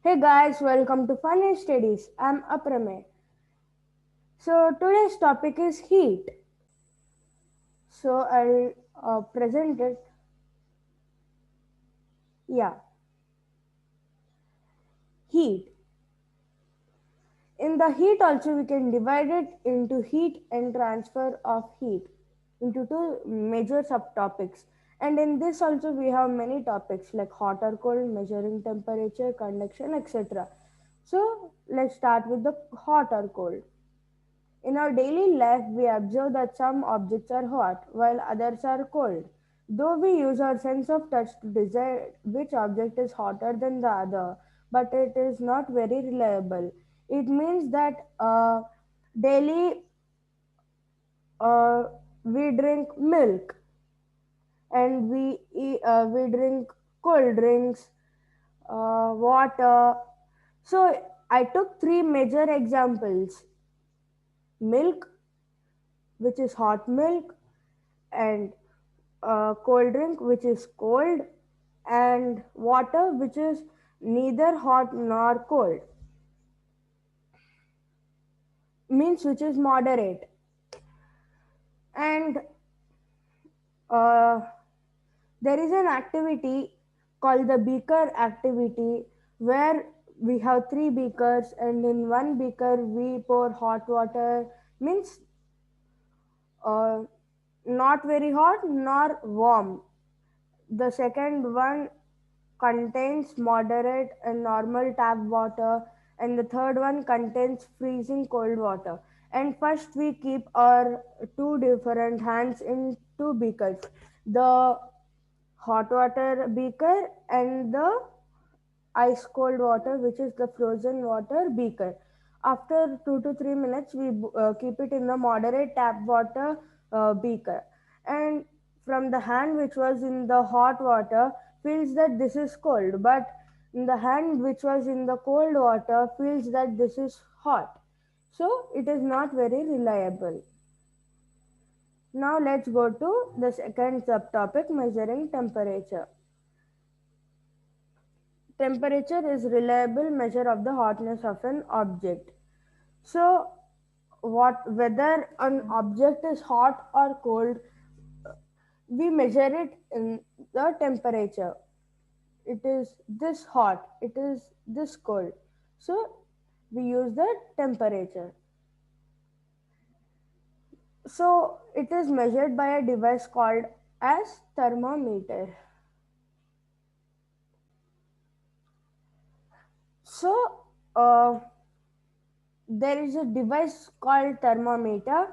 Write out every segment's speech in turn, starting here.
Hey guys, welcome to Funny Studies. I'm Aprame. So today's topic is heat. So I'll present it. Yeah, heat. In the heat also we can divide it into heat and transfer of heat into two major subtopics. And in this also we have many topics like hot or cold, measuring temperature, conduction, etc. So let's start with the hot or cold. In our daily life, we observe that some objects are hot while others are cold. Though we use our sense of touch to decide which object is hotter than the other, but it is not very reliable. It means that daily uh, we drink milk and we drink cold drinks, water. So I took three major examples: milk, which is hot milk, and cold drink which is cold, and water which is neither hot nor cold, means which is moderate. And uh, there is an activity called the beaker activity where we have three beakers and in one beaker we pour hot water, means uh, not very hot nor warm. The second one contains moderate and normal tap water, and the third one contains freezing cold water. And first, we keep our two different hands in two beakers, the hot water beaker and the ice cold water, which is the frozen water beaker. After 2 to 3 minutes, we keep it in the moderate tap water beaker. And from the hand which was in the hot water feels that this is cold, but in the hand which was in the cold water feels that this is hot. So it is not very reliable. Now let's go to the second subtopic, measuring temperature. Temperature is reliable measure of the hotness of an object. So, whether an object is hot or cold, we measure it in the temperature. It is this hot, it is this cold. So, we use the temperature. So, it is measured by a device called as thermometer. So, there is a device called thermometer.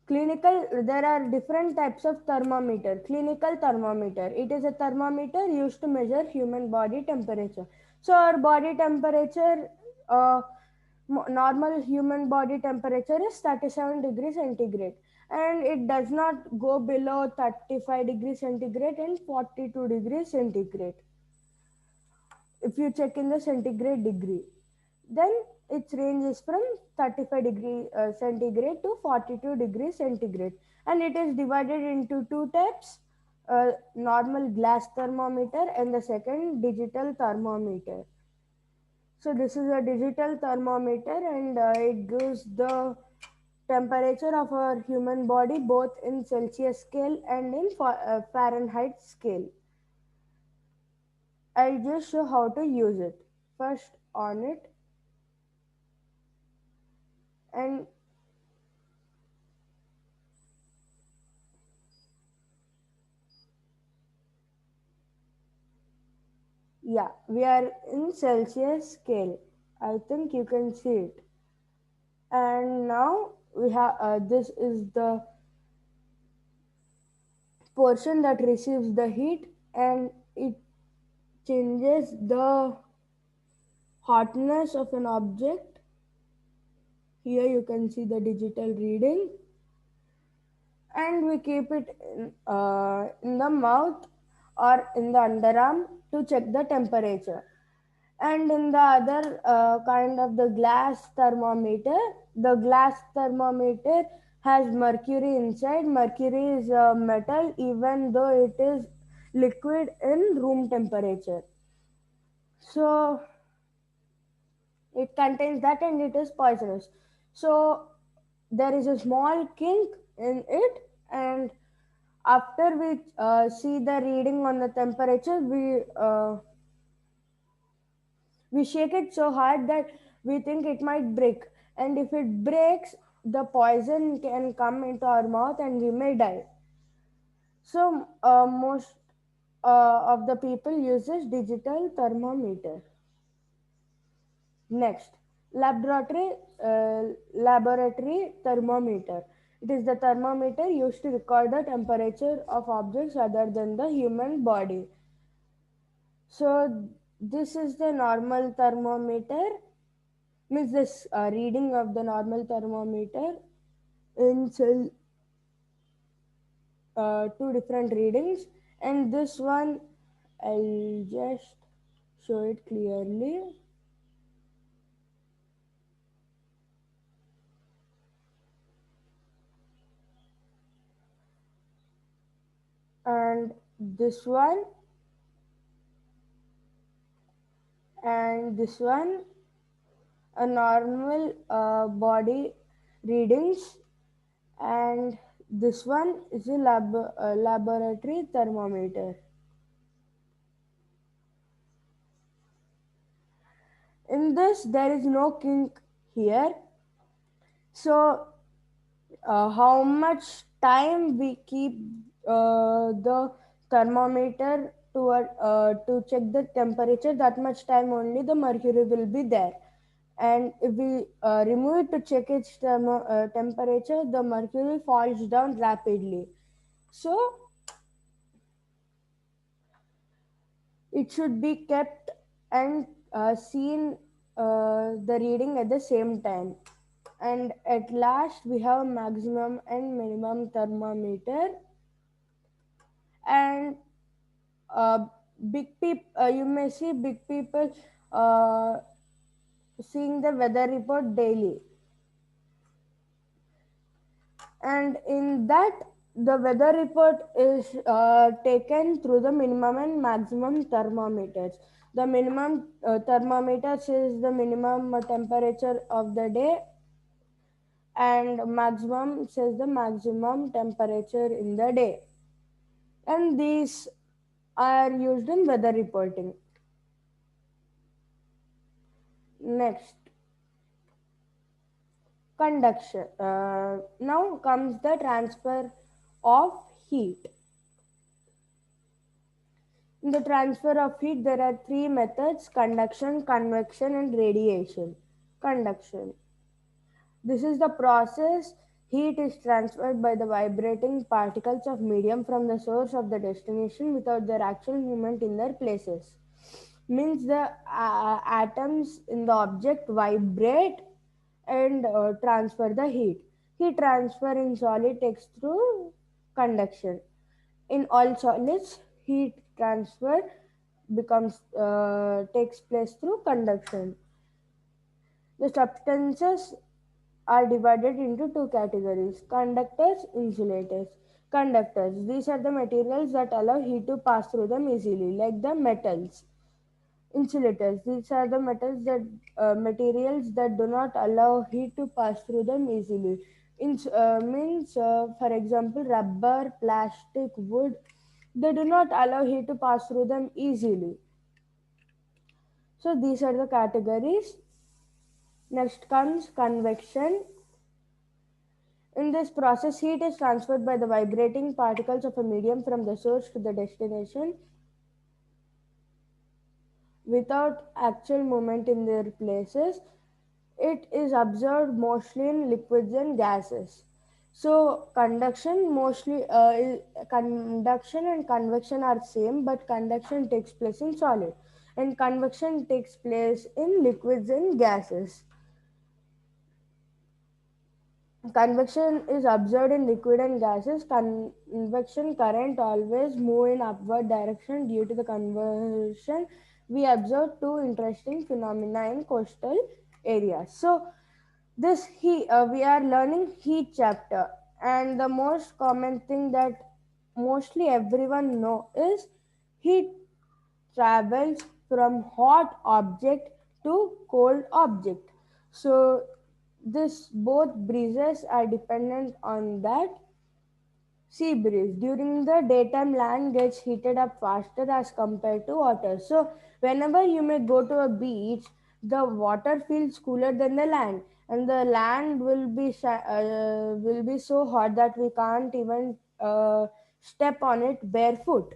Clinical, there are different types of thermometer. Clinical thermometer, it is a thermometer used to measure human body temperature. So our body temperature, normal human body temperature is 37 degrees centigrade, and it does not go below 35 degrees centigrade and 42 degrees centigrade. If you check in the centigrade degree, then its range is from 35 degree centigrade to 42 degrees centigrade, and it is divided into two types: normal glass thermometer and the second digital thermometer. So this is a digital thermometer, and it gives the temperature of our human body both in Celsius scale and in Fahrenheit scale. I'll just show how to use it. First on it, and yeah, we are in Celsius scale. I think you can see it. And now we have this is the portion that receives the heat, and it changes the hotness of an object. Here you can see the digital reading, and we keep it in the mouth or in the underarm to check the temperature. And in the other kind of the glass thermometer, the glass thermometer has mercury inside. Mercury is a metal even though it is liquid in room temperature. So It contains that and it is poisonous. So there is a small kink in it, and after we see the reading on the temperature, we shake it so hard that we think it might break. And if it breaks, the poison can come into our mouth and we may die. So most of the people uses digital thermometer. Next, laboratory laboratory thermometer. It is the thermometer used to record the temperature of objects other than the human body. So this is the normal thermometer. Means this reading of the normal thermometer in two different readings, and this one I'll just show it clearly. And this one and this one, a normal body readings, and this one is a laboratory thermometer. In this there is no kink here. So how much time we keep the thermometer to check the temperature, that much time only the mercury will be there. And if we remove it to check its temperature, the mercury falls down rapidly. So it should be kept and seen the reading at the same time. And at last we have maximum and minimum thermometer. And uh, you may see big people uh, seeing the weather report daily, and in that the weather report is taken through the minimum and maximum thermometers. The minimum thermometer says the minimum temperature of the day, and maximum says the maximum temperature in the day, and these are used in weather reporting. Next, conduction. Now comes the transfer of heat. In the transfer of heat, there are three methods: conduction, convection, and radiation. Conduction. This is the process. Heat is transferred by the vibrating particles of medium from the source of the destination without their actual movement in their places. Means the atoms in the object vibrate and transfer the heat. Heat transfer in solid takes through conduction. In all solids, heat transfer becomes takes place through conduction. The substances are divided into two categories: conductors, insulators. Conductors, these are the materials that allow heat to pass through them easily, like the metals. Insulators, these are the materials that do not allow heat to pass through them easily. Means, for example, rubber, plastic, wood, they do not allow heat to pass through them easily. So these are the categories. Next comes convection. In this process, heat is transferred by the vibrating particles of a medium from the source to the destination without actual movement in their places. It is observed mostly in liquids and gases. So conduction and convection are same, but conduction takes place in solid, and convection takes place in liquids and gases. Convection is observed in liquid and gases. Convection current always move in upward direction. Due to the conversion, we observe two interesting phenomena in coastal areas. So we are learning heat chapter, and the most common thing that mostly everyone know is heat travels from hot object to cold object. So this both breezes are dependent on that sea breeze. During the daytime, land gets heated up faster as compared to water. So, whenever you may go to a beach, the water feels cooler than the land, and the land will be so hot that we can't even step on it barefoot.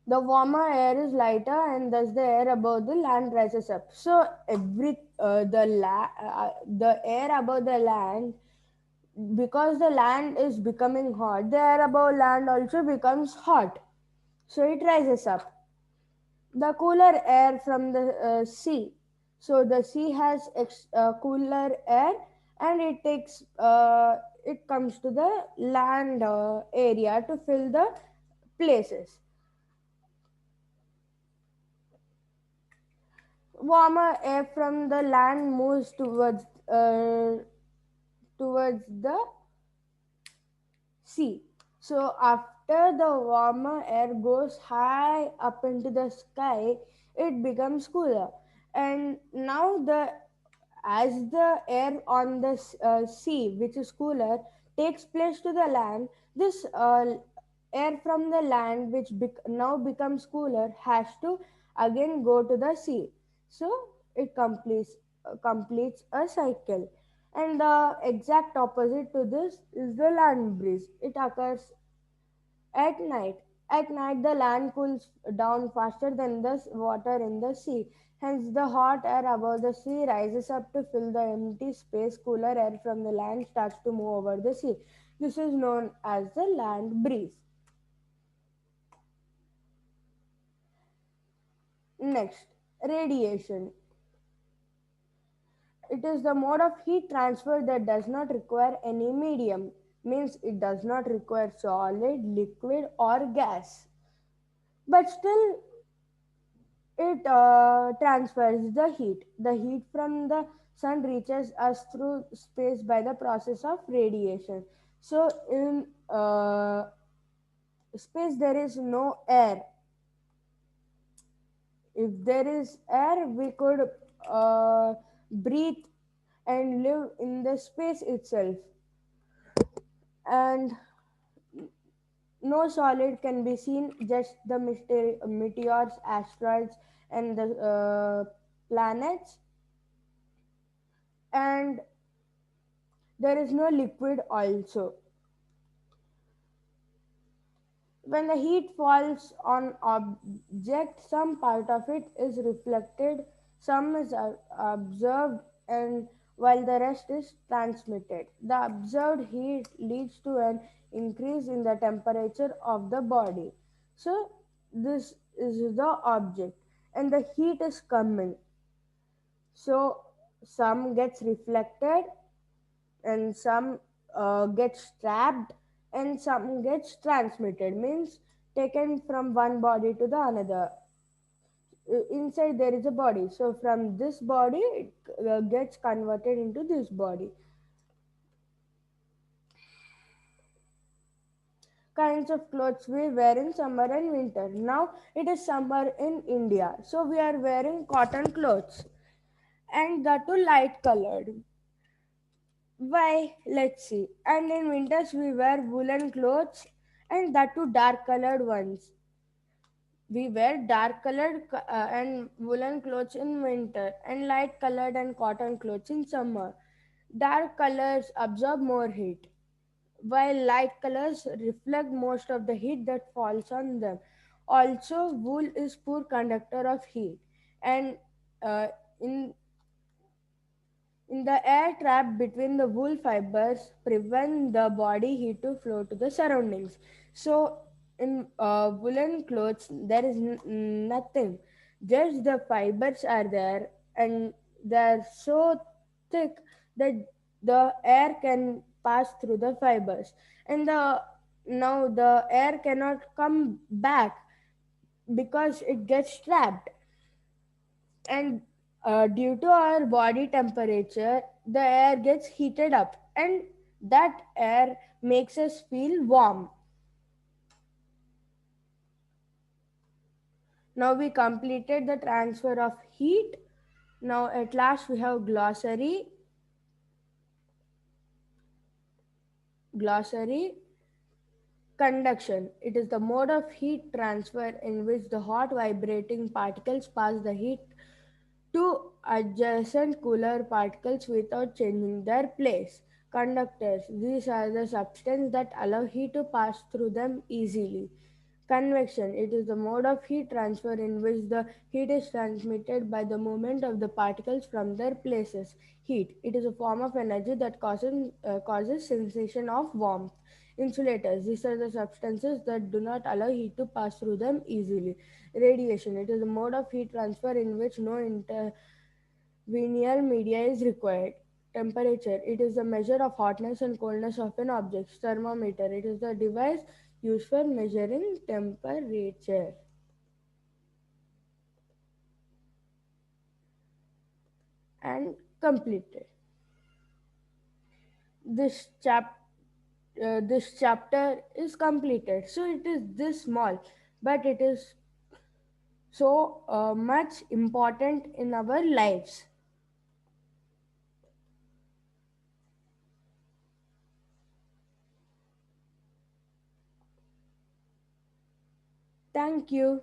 The warmer air is lighter, and thus the air above the land rises up. So, the air above the land, because the land is becoming hot, the air above land also becomes hot, so it rises up. The cooler air from the sea, so the sea has cooler air, and it comes to the land area to fill the places. Warmer air from the land moves towards the sea. So after the warmer air goes high up into the sky, it becomes cooler. And now the as the air on the sea, which is cooler, takes place to the land, this air from the land, which now becomes cooler, has to again go to the sea. So it completes a cycle. And the exact opposite to this is the land breeze. It occurs at night. At night, the land cools down faster than the water in the sea. Hence, the hot air above the sea rises up to fill the empty space. Cooler air from the land starts to move over the sea. This is known as the land breeze. Next, radiation. It is the mode of heat transfer that does not require any medium, means it does not require solid, liquid, or gas. But still, it transfers the heat. The heat from the sun reaches us through space by the process of radiation. So, in space, there is no air. If there is air, we could breathe and live in the space itself. And no solid can be seen, just the meteors, asteroids, and the planets. And there is no liquid also. When the heat falls on object, some part of it is reflected, some is observed, and while the rest is transmitted. The observed heat leads to an increase in the temperature of the body. So this is the object, and the heat is coming. So some gets reflected, and some gets trapped, and some gets transmitted, means taken from one body to the another. Inside there is a body, so from this body it gets converted into this body. Kinds of clothes we wear in summer and winter. Now it is summer in India, so we are wearing cotton clothes, and that too light colored. Why? Let's see. And in winters we wear woolen clothes, and that too dark colored ones. We wear dark colored and woolen clothes in winter, and light colored and cotton clothes in summer. Dark colors absorb more heat, while light colors reflect most of the heat that falls on them. Also, wool is poor conductor of heat, and uh, in the air trapped between the wool fibers prevent the body heat to flow to the surroundings. So, in woolen clothes, there is nothing. Just the fibers are there, and they are so thick that the air can pass through the fibers. And now the air cannot come back because it gets trapped. And due to our body temperature, the air gets heated up, and that air makes us feel warm. Now we completed the transfer of heat. Now at last we have glossary. Conduction. It is the mode of heat transfer in which the hot vibrating particles pass the heat to adjacent cooler particles without changing their place. Conductors. These are the substances that allow heat to pass through them easily. Convection. It is the mode of heat transfer in which the heat is transmitted by the movement of the particles from their places. Heat. It is a form of energy that causes sensation of warmth. Insulators. These are the substances that do not allow heat to pass through them easily. Radiation. It is a mode of heat transfer in which no interlinear media is required. Temperature. It is the measure of hotness and coldness of an object. Thermometer. It is the device used for measuring temperature. And completed. This this chapter is completed. So it is this small, but it is so much important in our lives. Thank you.